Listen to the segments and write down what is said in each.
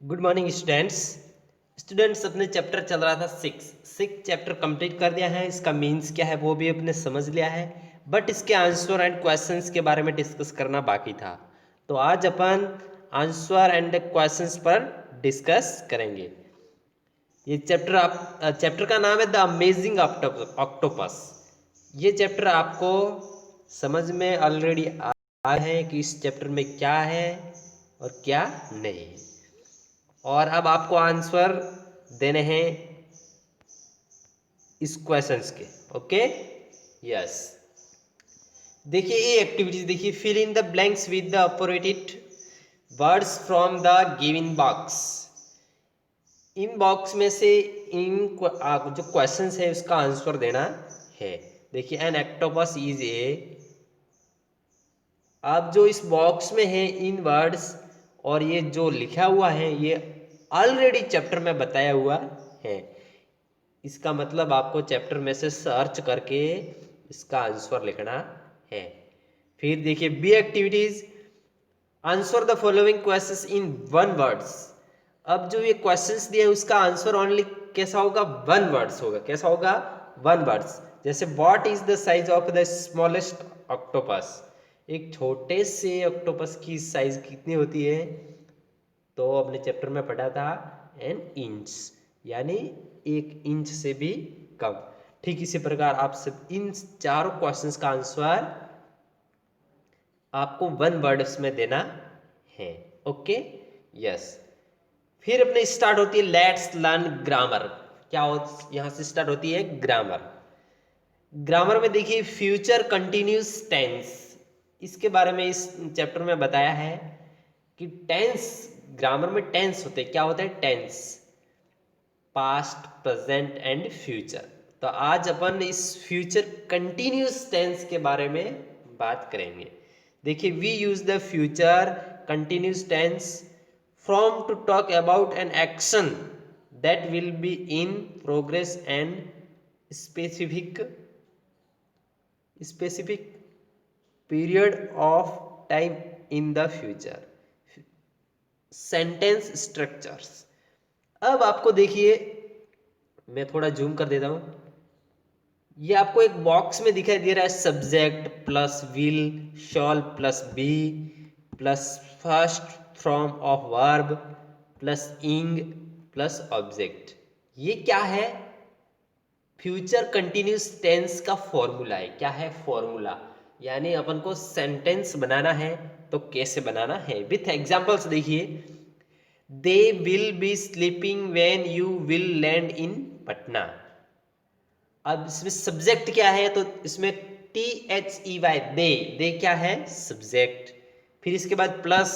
Good morning students अपने chapter चल रहा था सिक्स चैप्टर कंप्लीट कर दिया है। इसका मीन्स क्या है वो भी अपने समझ लिया है, बट इसके आंसर एंड क्वेश्चंस के बारे में डिस्कस करना बाकी था। तो आज अपन आंसर एंड क्वेश्चंस पर डिस्कस करेंगे। ये चैप्टर का नाम है द अमेजिंग ऑक्टोपस। ये चैप्टर आपको समझ में ऑलरेडी आया है कि इस चैप्टर में क्या है और क्या नहीं है, और अब आपको आंसर देने हैं इस क्वेश्चंस के। Okay, yes. देखिए ये एक्टिविटीज देखिए, fill in the blanks with the operated words from the given box. इन बॉक्स में से जो क्वेश्चंस है उसका आंसर देना है। देखिए एन एक्टोपस इज ए, अब जो इस बॉक्स में है इन वर्ड्स और ये जो लिखा हुआ है ये ऑलरेडी चैप्टर में बताया हुआ है। इसका मतलब आपको चैप्टर में से सर्च करके इसका आंसर लिखना है। फिर देखिए B activities, answer the following questions in one words. अब जो ये क्वेश्चंस दिए उसका आंसर ओनली कैसा होगा, वन वर्ड्स होगा। कैसा होगा, वन वर्ड्स। जैसे what is the size of the smallest octopus, एक छोटे से ऑक्टोपस की साइज कितनी होती है, तो अपने चैप्टर में पढ़ा था एन इंच, यानी 1 इंच से भी कम। ठीक इसी प्रकार आप सब इन चारों क्वेश्चंस का आंसर आपको वन वर्ड्स में देना है। Okay, yes. फिर अपने स्टार्ट होती है लेट्स लर्न ग्रामर। क्या हो, यहां से स्टार्ट होती है ग्रामर। ग्रामर में देखिए फ्यूचर कंटिन्यूस टेंस, इसके बारे में इस चैप्टर में बताया है कि टेंस, ग्रामर में टेंस होते हैं। क्या होता है tense, past, present and future. तो आज अपन इस फ्यूचर कंटिन्यूस टेंस के बारे में बात करेंगे। देखिए we use the future continuous tense from to talk about an action that will be in progress and specific period of time in the future. Sentence structures, अब आपको देखिए मैं थोड़ा जूम कर देता हूं। ये आपको एक बॉक्स में दिखाई दे रहा है subject plus will shall plus be plus first from of verb plus ing plus object. ये क्या है, फ्यूचर कंटिन्यूस टेंस का फॉर्मूला है। क्या है फॉर्मूला, यानी अपन को सेंटेंस बनाना है तो कैसे बनाना है। विथ एग्जांपल्स देखिए, they will be sleeping when you will land in Patna. अब इसमें सब्जेक्ट क्या है, तो इसमें THEY, दे क्या है सब्जेक्ट। फिर इसके बाद प्लस,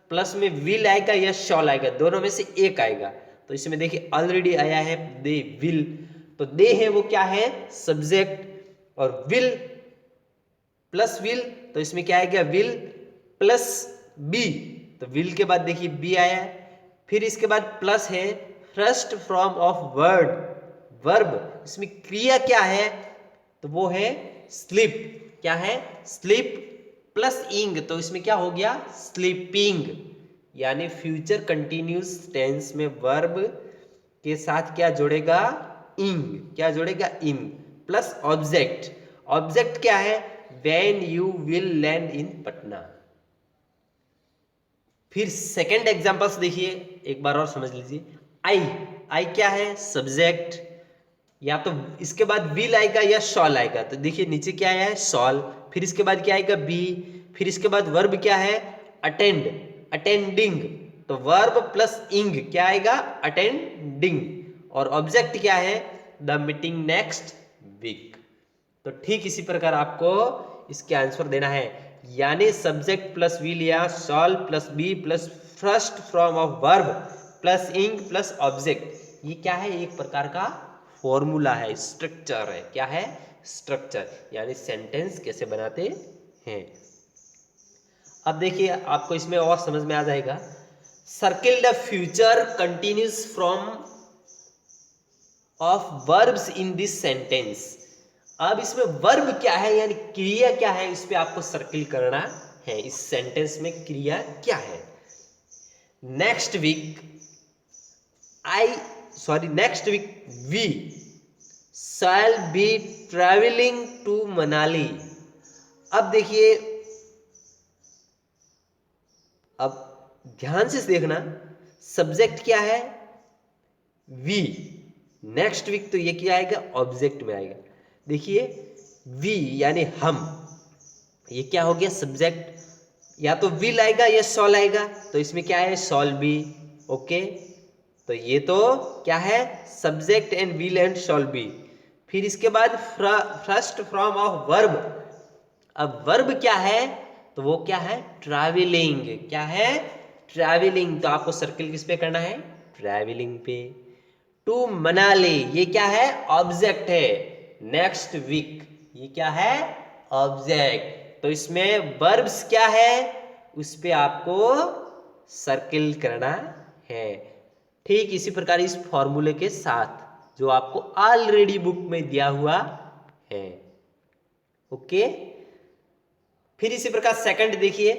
प्लस में विल आएगा या शॉल आएगा, दोनों में से एक आएगा। तो इसमें देखिए ऑलरेडी आया है दे विल, तो दे है वो क्या है सब्जेक्ट, और विल प्लस विल, तो इसमें क्या आएगा विल प्लस बी, तो विल के बाद देखिए बी आया है। फिर इसके बाद प्लस है first from of word, verb, इसमें क्रिया क्या है, तो वो है स्लीप। क्या है स्लीप प्लस इंग, तो इसमें क्या हो गया स्लीपिंग। यानी फ्यूचर कंटिन्यूस टेंस में वर्ब के साथ क्या जोड़ेगा इंग, क्या जोड़ेगा इंग प्लस ऑब्जेक्ट। ऑब्जेक्ट क्या है, when you will land in Patna. फिर सेकंड एग्जांपल्स देखिए एक बार और समझ लीजिए। आई, आई क्या है सब्जेक्ट, या तो इसके बाद विल आएगा या शॉल आएगा। तो देखिए नीचे क्या है शॉल, फिर इसके बाद क्या आएगा बी, फिर इसके बाद वर्ब क्या है अटेंड, अटेंडिंग, तो वर्ब प्लस इंग क्या आएगा अटेंडिंग, और ऑब्जेक्ट क्या है द मीटिंग नेक्स्ट वीक। तो ठीक इसी प्रकार आपको इसके आंसर देना है, यानी सब्जेक्ट प्लस विल या shall plus be plus first from of verb plus ing plus object. ये क्या है, एक प्रकार का फॉर्मूला है, स्ट्रक्चर है। क्या है स्ट्रक्चर, यानी सेंटेंस कैसे बनाते हैं। अब देखिए आपको इसमें और समझ में आ जाएगा। Circle the future continuous from of verbs in this sentence. अब इसमें वर्ब क्या है यानी क्रिया क्या है, इस पे आपको सर्किल करना है। इस सेंटेंस में क्रिया क्या है। Next week next week we shall be travelling to Manali. अब देखिए, अब ध्यान से देखना, सब्जेक्ट क्या है, वी। नेक्स्ट वीक तो ये क्या आएगा, ऑब्जेक्ट में आएगा। देखिए वी यानी हम, ये क्या हो गया, सब्जेक्ट। या तो विल आएगा या शॉल आएगा, तो इसमें क्या है, शॉल बी। ओके, तो ये तो क्या है, subject and will and shawl B. फिर इसके बाद फर्स्ट फॉर्म ऑफ वर्ब। अब वर्ब क्या है, तो वो क्या है, ट्रैवलिंग। क्या है, ट्रैवलिंग। तो आपको सर्किल किस पे करना है, ट्रैवलिंग पे। टू मनाली, ये क्या है, ऑब्जेक्ट है। नेक्स्ट वीक, ये क्या है, ऑब्जेक्ट। तो इसमें वर्ब्स क्या है, उस पे आपको सर्किल करना है। ठीक इसी प्रकार इस फॉर्मूले के साथ जो आपको ऑलरेडी बुक में दिया हुआ है। ओके, फिर इसी प्रकार सेकंड देखिए,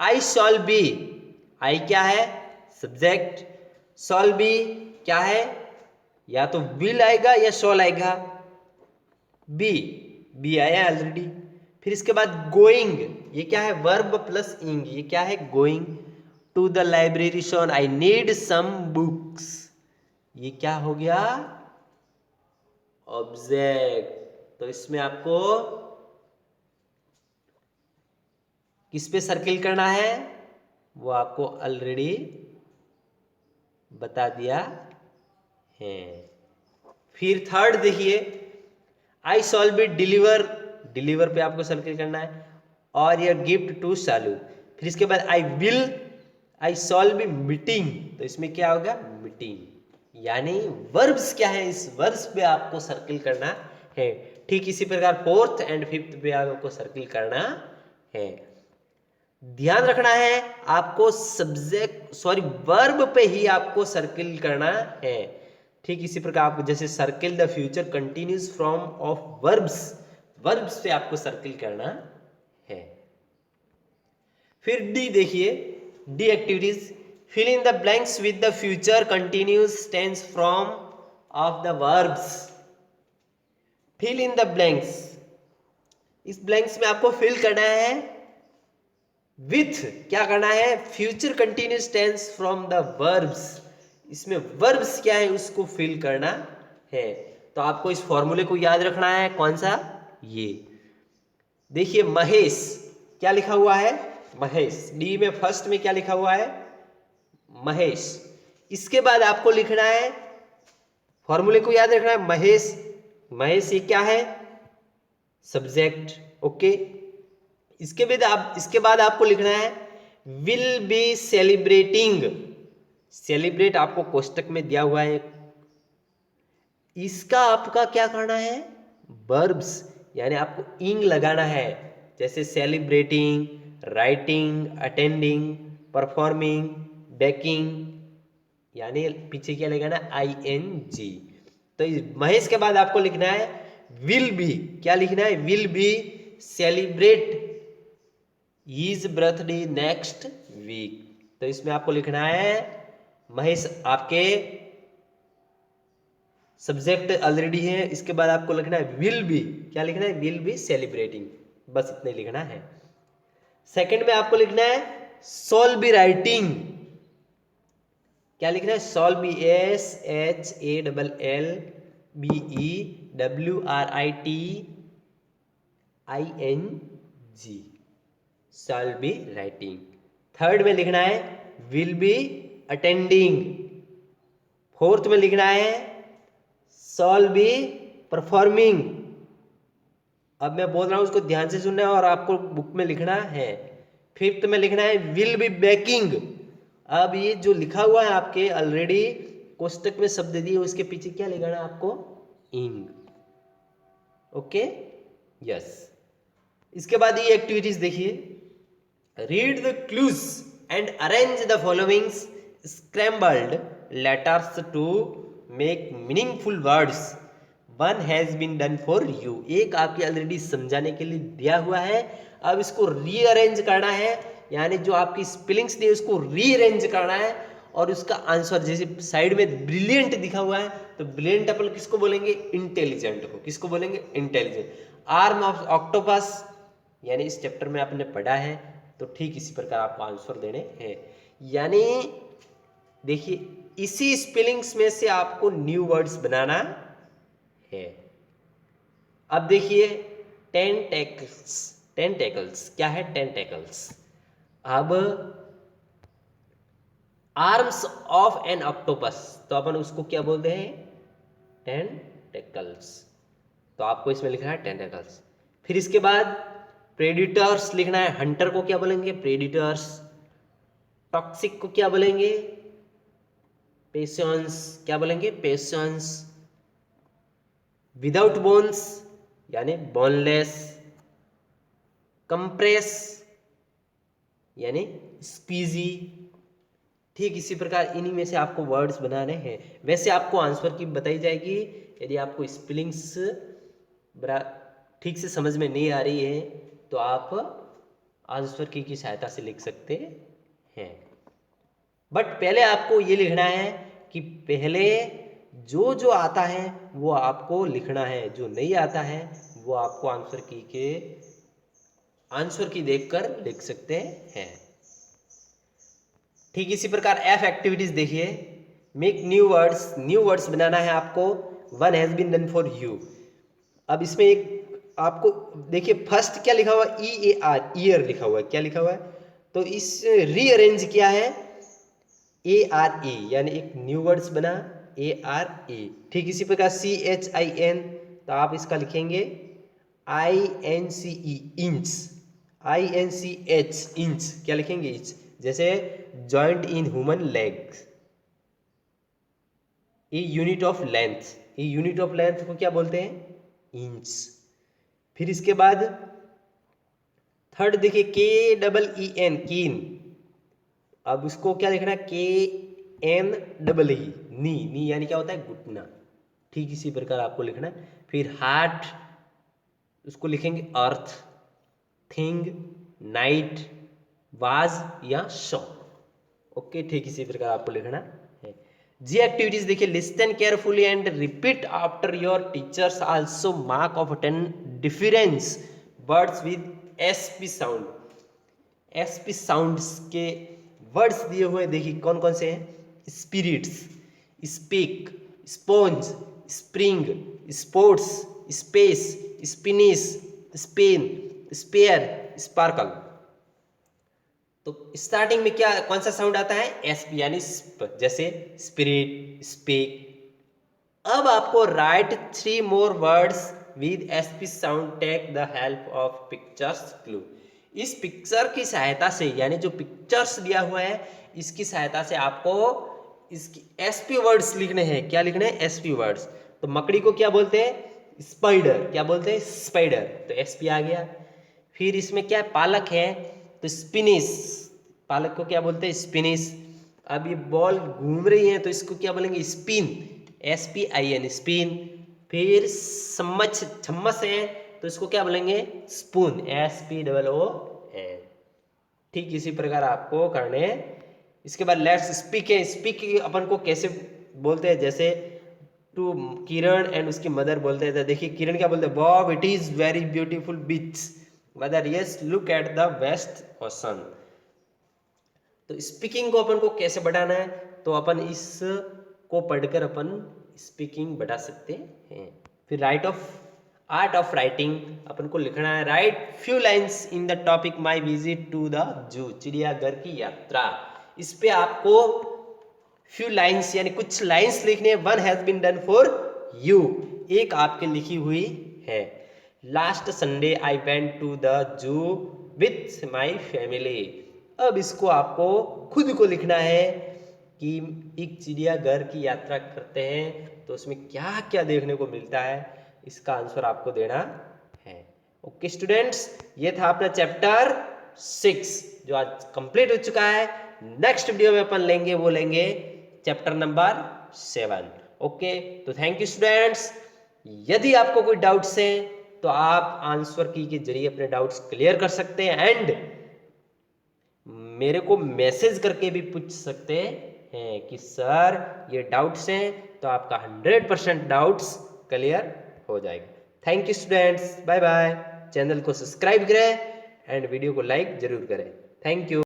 आई शॉल बी। आई क्या है, सब्जेक्ट। शॉल बी क्या है, या तो विल आएगा या शॉल आएगा। बी, बी आया ऑलरेडी। फिर इसके बाद गोइंग, ये क्या है, वर्ब प्लस इंग, ये क्या है, going to the library soon I need some books, ये क्या हो गया, ऑब्जेक्ट। तो इसमें आपको किस पे सर्किल करना है, वो आपको ऑलरेडी बता दिया है। फिर थर्ड देखिए, आई शॉल बी डिलीवर, डिलीवर पे आपको सर्किल करना है, और ये गिफ्ट टू शालू। फिर इसके बाद आई शॉल बी मीटिंग, तो इसमें क्या होगा, मीटिंग। यानी वर्ब्स क्या है, इस वर्ब्स पे आपको सर्किल करना है। ठीक इसी प्रकार फोर्थ एंड फिफ्थ पे आपको सर्किल करना है। ध्यान रखना है आपको वर्ब पे ही आपको सर्किल करना है। ठीक इसी प्रकार आपको जैसे circle the future continuous from of verbs, verbs पे आपको सर्किल करना है। फिर डी देखिए, D activities, fill in the blanks with the future continuous tense from of the verbs. Fill in the blanks, इस ब्लैंक्स में आपको फिल करना है विथ, क्या करना है, future continuous tense from the verbs. इसमें वर्ब्स क्या है उसको फिल करना है। तो आपको इस फॉर्मूले को याद रखना है, कौन सा, ये देखिए, महेश, क्या लिखा हुआ है, महेश। डी में फर्स्ट में क्या लिखा हुआ है, महेश। इसके बाद आपको लिखना है, फॉर्मूले को याद रखना है, महेश, महेश ये क्या है, सब्जेक्ट। ओके, इसके बाद आपको लिखना है विल बी सेलिब्रेटिंग। सेलिब्रेट आपको कोष्टक में दिया हुआ है, इसका आपका क्या करना है, वर्ब्स, यानी आपको इंग लगाना है। जैसे celebrating, writing, attending, performing, baking, यानी पीछे क्या लगाना, ING। तो महेश के बाद आपको लिखना है विल बी, क्या लिखना है, will be celebrate his birthday next week. तो इसमें आपको लिखना है, महेश आपके सब्जेक्ट ऑलरेडी है, इसके बाद आपको लिखना है विल बी, क्या लिखना है, विल बी सेलिब्रेटिंग, बस इतना ही लिखना है। सेकंड में आपको लिखना है शॉल बी राइटिंग, क्या लिखना है, shawl B, SHALLBEWRITING, shawl be writing. Third में लिखना है विल बी अटेंडिंग। फोर्थ में लिखना है शॉल बी परफॉर्मिंग। अब मैं बोल रहा हूं उसको ध्यान से सुनना है और आपको बुक में लिखना है। फिफ्थ में लिखना है विल बी बेकिंग। अब ये जो लिखा हुआ है आपके ऑलरेडी कोष्टक में शब्द दिए, उसके पीछे क्या लिखना है आपको, इंग। Okay, yes. इसके बाद ये एक्टिविटीज देखिए, read the clues and arrange the following scrambled letters to make meaningful words. One has been done for you, एक आपके ऑलरेडी समझाने के लिए दिया हुआ है। अब इसको रीअरेंज करना है, यानी जो आपकी स्पेलिंग्स दी उसको रीअरेंज करना है और उसका आंसर जैसे साइड में ब्रिलियंट दिखा हुआ है, तो ब्रिलियंट अपन किसको बोलेंगे? इंटेलिजेंट को। किसको बोलेंगे? इंटेलिजेंट। आर्म ऑफ ऑक्टोपस, यानी इस चैप्टर में आपने पढ़ा है, तो ठीक इसी प्रकार आपको आंसर देने हैं। यानी देखिए, इसी स्पेलिंग्स में से आपको न्यू वर्ड्स बनाना है। अब देखिए, टेंटेकल्स। टेंटेकल्स क्या है? टेंटेकल्स। अब आर्म्स ऑफ एन ऑक्टोपस, तो अपन उसको क्या बोलते हैं? टेंटेकल्स। तो आपको इसमें लिखना है टेंटेकल्स। फिर इसके बाद प्रेडिटर्स लिखना है। हंटर को क्या बोलेंगे? प्रेडिटर्स। टॉक्सिक को क्या बोलेंगे? पेशेंस। क्या बोलेंगे? पेशेंस। विदाउट बोन्स यानी बोनलेस। कंप्रेस यानी स्क्वीजी। ठीक इसी प्रकार इन्हीं में से आपको वर्ड्स बनाने हैं। वैसे आपको आंसर की बताई जाएगी। यदि आपको स्पेलिंग्स ठीक से समझ में नहीं आ रही है, तो आप आंसर की सहायता से लिख सकते हैं। बट पहले आपको ये लिखना है कि पहले जो जो आता है वो आपको लिखना है, जो नहीं आता है वो आपको आंसर की देखकर लिख सकते हैं। ठीक इसी प्रकार एफ एक्टिविटीज देखिए। मेक न्यू वर्ड्स बनाना है आपको। One has been done for you. अब इसमें एक आपको देखिए, फर्स्ट क्या लिखा हुआ? EAR, ईयर लिखा हुआ है। क्या लिखा हुआ है? तो इस रीअरेंज किया है ARA, यानी एक न्यू वर्ड्स बना ARA। ठीक इसी प्रकार CHIN, तो आप इसका लिखेंगे INCE, इंच। INCH, inch. क्या लिखेंगे? इंच। जैसे जॉइंट इन ह्यूमन लेग्स। ये यूनिट ऑफ लेंथ, ये यूनिट ऑफ लेंथ को क्या बोलते हैं? इंच। फिर इसके बाद थर्ड देखिए, KEEN, कीन। अब उसको क्या लिखना है? KNEE, नी यानी क्या होता है? घुटना। ठीक इसी प्रकार आपको लिखना है। फिर हार्ट, उसको लिखेंगे अर्थ। थिंग, नाइट, वाज या शो। ओके, ठीक इसी प्रकार आपको लिखना है। जी एक्टिविटीज देखिए, listen carefully and repeat after your teachers, also mark of 10 difference words with SP sound. SP sounds के वर्ड्स दिए हुए देखिए कौन कौन से हैं? Spirits, speak, sponge, spring, sports, space, spinach, Spain, spare, sparkle. तो स्टार्टिंग में क्या कौन सा साउंड आता है? SP यानी स्प, जैसे स्पिरिट, स्पीक। अब आपको write 3 more words with SP sound, take the help of pictures clue. इस पिक्चर की सहायता से, यानी जो पिक्चर्स दिया हुआ है इसकी सहायता से आपको इसकी SP वर्ड्स लिखने हैं। क्या लिखने हैं? SP words. तो मकड़ी को क्या बोलते हैं? स्पाइडर। क्या बोलते हैं? स्पाइडर। तो SP आ गया। फिर इसमें क्या है? पालक है, तो स्पिनिश। पालक को क्या बोलते हैं? स्पिनिश। अब ये बॉल घूम रही है तो इसको क्या बोलेंगे? स्पिन। SPIN, spin. फिर चम्मच है तो इसको क्या बोलेंगे? स्पून। SPOON। ठीक इसी प्रकार आपको करने। इसके बाद लेट्स स्पीक है। स्पीक अपन को कैसे बोलते हैं? जैसे टू किरण एंड उसकी मदर बोलते हैं। देखिए किरण क्या बोलते हैं? Bob, it is very beautiful beach. Weather, yes, look at the west ocean. तो स्पीकिंग को अपन को कैसे बढ़ाना है? तो अपन इस को पढ़कर अपन स्पीकिंग बढ़ा सकते हैं। फिर आर्ट ऑफ राइटिंग, अपन को लिखना है write few lines in the topic my visit to the zoo, चिड़ियाघर की यात्रा। इस पे आपको फ्यू लाइंस यानी कुछ लाइंस लिखने। One has been done for you, एक आपके लिखी हुई है। Last Sunday I went to the zoo with my family. अब इसको आपको खुद को लिखना है कि एक चिड़ियाघर की यात्रा करते हैं तो उसमें क्या क्या देखने को मिलता है, इसका आंसर आपको देना है। ओके स्टूडेंट्स, ये था अपना चैप्टर 6 जो आज कंप्लीट हो चुका है। नेक्स्ट वीडियो में अपन लेंगे चैप्टर नंबर 7। ओके, तो थैंक यू स्टूडेंट्स। यदि आपको कोई डाउट्स हैं तो आप आंसर की के जरिए अपने डाउट्स क्लियर कर सकते हैं एंड मेरे को मैसेज करके भी पूछ सकते हैं कि सर ये डाउट्स हैं, तो आपका 100% डाउट्स क्लियर हो जाएगा। Thank you students, bye bye. Channel को सब्सक्राइब करें एंड वीडियो को लाइक जरूर करें। Thank you.